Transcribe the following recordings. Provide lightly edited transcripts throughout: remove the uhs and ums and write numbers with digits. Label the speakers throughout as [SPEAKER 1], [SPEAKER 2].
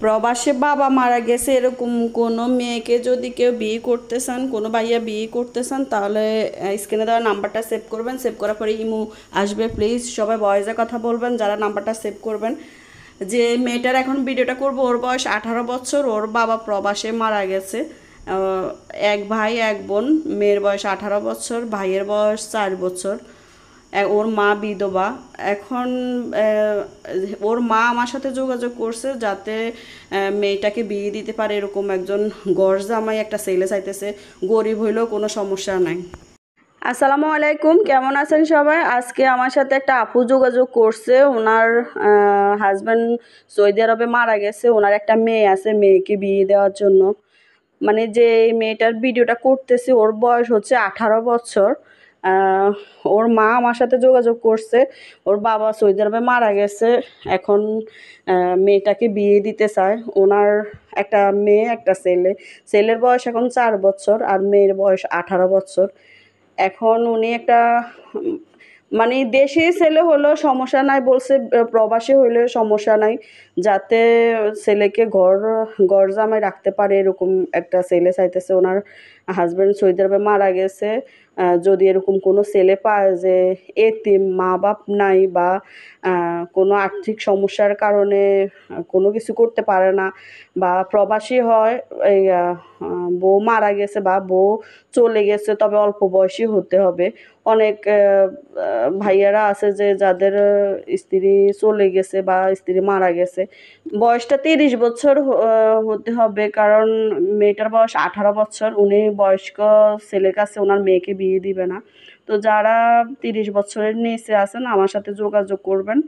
[SPEAKER 1] প্রবাসে বাবা মারা গেছে এরকম কোনো মেয়েকে যদি কেউ বিয়ে করতে চান, কোনো ভাইয়া বিয়ে করতে চান, তাহলে স্ক্রিনে দেওয়া নাম্বারটা সেভ করবেন। সেভ করার পরে ইমো আসবে। প্লিজ সবাই ভয়েসে কথা বলবেন যারা নাম্বারটা সেভ করবেন। যে মেয়েটার এখন ভিডিওটা করব, ওর বয়স 18 বছর। ওর বাবা প্রবাসে মারা গেছে। এক ভাই এক বোন। মেয়ের বয়স 18 বছর, ভাইয়ের বয়স 4 বছর। ওর মা বিধবা। এখন ওর মা আমার সাথে যোগাযোগ করছে যাতে মেয়েটাকে বিয়ে দিতে পারে, এরকম একজন ঘর জামাই একটা ছেলে চাইতেছে। গরিব হইলেও কোনো সমস্যা নাই। আসসালামু আলাইকুম, কেমন আছেন সবাই? আজকে আমার সাথে একটা আপু যোগাযোগ করছে। ওনার হাজব্যান্ড সৌদি আরবে মারা গেছে। ওনার একটা মেয়ে আছে, মেয়েকে বিয়ে দেওয়ার জন্য। মানে যে মেয়েটার ভিডিওটা করতেছে ওর বয়স হচ্ছে 18 বছর। আহ, ওর মা আমার সাথে যোগাযোগ করছে। ওর বাবা সৌদি আরবে মারা গেছে। এখন মেয়েটাকে বিয়ে দিতে চায়। ওনার একটা মেয়ে একটা ছেলে। ছেলের বয়স এখন 4 বছর আর মেয়ের বয়স 18 বছর। এখন উনি একটা উম, মানে দেশি ছেলে হলেও সমস্যা নাই বলছে, প্রবাসী হইলেও সমস্যা নাই, যাতে ছেলেকে ঘর ঘর জামাই রাখতে পারে এরকম একটা ছেলে চাইতেছে। ওনার হাজব্যান্ড সৌদি আরবে মারা গেছে। যদি এরকম কোনো ছেলে পায় যে এতিম, মা বাপ নাই বা কোনো আর্থিক সমস্যার কারণে কোনো কিছু করতে পারে না, বা প্রবাসী হয়, এই বউ মারা গেছে বা বউ চলে গেছে, তবে অল্প বয়সী হতে হবে। অনেক ভাইয়ারা আছে যে যাদের স্ত্রী চলে গেছে বা স্ত্রী মারা গেছে, বয়সটা 30 বছর হতে হবে, কারণ মেয়েটার বয়স 18 বছর। উনি বয়স্ক ছেলের কাছে ওনার মেয়েকে বিয়ে দিবে না। তো যারা 30 বছরের নিচে আছেন আমার সাথে যোগাযোগ করবেন।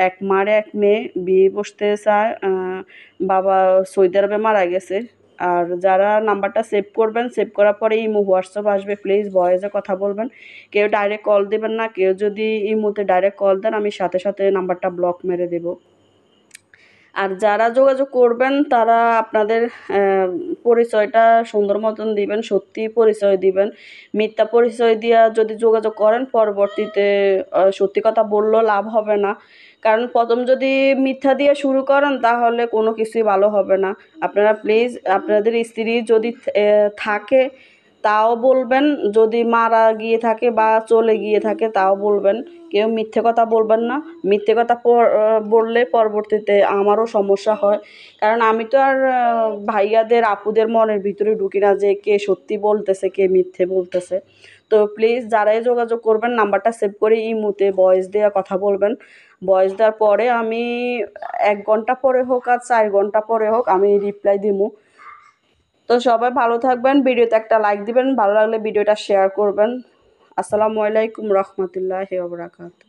[SPEAKER 1] এক মার এক মেয়ে বিয়ে বসতে চায়। বাবা সৌদি আরবে মারা গেছে। আর যারা নাম্বারটা সেভ করবেন, সেভ করার পরে ইমো হোয়াটসঅ্যাপ আসবে। প্লিজ ভয়েসে কথা বলবেন। কেউ ডাইরেক্ট কল দেবেন না। কেউ যদি ইমোতে ডাইরেক্ট কল দেন আমি সাথে সাথে নাম্বারটা ব্লক মেরে দেবো। আর যারা যোগাযোগ করবেন তারা আপনাদের পরিচয়টা সুন্দর মতন দিবেন, সত্যি পরিচয় দিবেন। মিথ্যা পরিচয় দিয়া যদি যোগাযোগ করেন, পরবর্তীতে সত্যি কথা বললেও লাভ হবে না। কারণ প্রথম যদি মিথ্যা দিয়ে শুরু করেন তাহলে কোনো কিছুই ভালো হবে না। আপনারা প্লিজ আপনাদের স্ত্রী যদি থাকে তাও বলবেন, যদি মারা গিয়ে থাকে বা চলে গিয়ে থাকে তাও বলবেন। কেউ মিথ্যে কথা বলবেন না। মিথ্যে কথা বললে পরবর্তীতে আমারও সমস্যা হয়। কারণ আমি তো আর ভাইয়াদের আপুদের মনের ভিতরে ঢুকি না যে কে সত্যি বলতেছে কে মিথ্যে বলতেছে। তো প্লিজ যারাই যোগাযোগ করবেন নাম্বারটা সেভ করে ইমোতে ভয়েস দেওয়া কথা বলবেন। ভয়েস দেওয়ার পরে আমি 1 ঘন্টা পরে হোক আর 4 ঘন্টা পরে হোক আমি রিপ্লাই দিব। তো সবাই ভালো থাকবেন। ভিডিওতে একটা লাইক দিবেন, ভালো লাগলে ভিডিওটা শেয়ার করবেন। আসসালামু আলাইকুম রহমতুল্লাহি ওয়া বারাকাতুহু।